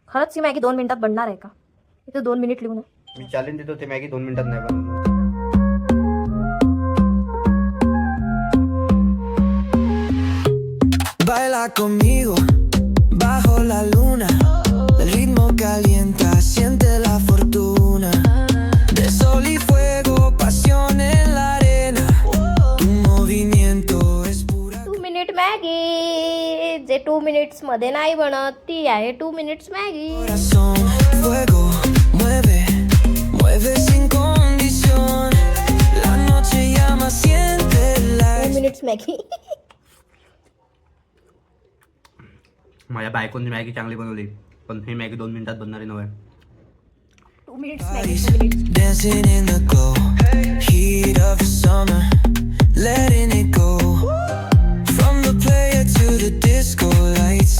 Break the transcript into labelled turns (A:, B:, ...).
A: खरंच ही मॅगी 2 मिनिटात बनणार आहे का? इथे 2 मिनिट लिहून आहे.
B: मी चॅलेंज देतो, ते मॅगी 2 मिनिटात नाही बनवणार.
C: Baila conmigo bajo la luna, el ritmo calienta, siente la fortuna, de sol y fuego, pasión en la arena, tu movimiento es pura
A: 2 minute Maggi, जे 2 मिनिट्स मध्ये नाही बनत ती आहे 2 minutes Maggi.
C: corazón, fuego, mueve, mueve sin condición, la noche llama, siente la
A: 2 minutes Maggi.
B: माझ्या बायकोने Maggi चांगली बनवली, पण ही मॅगी 2 मिनिटात बनणारी नव्हे.
A: 2 minutes Maggi, 2 minutes.
C: dancing in the glow, heat of the summer, letting it go, from the player to the disco lights.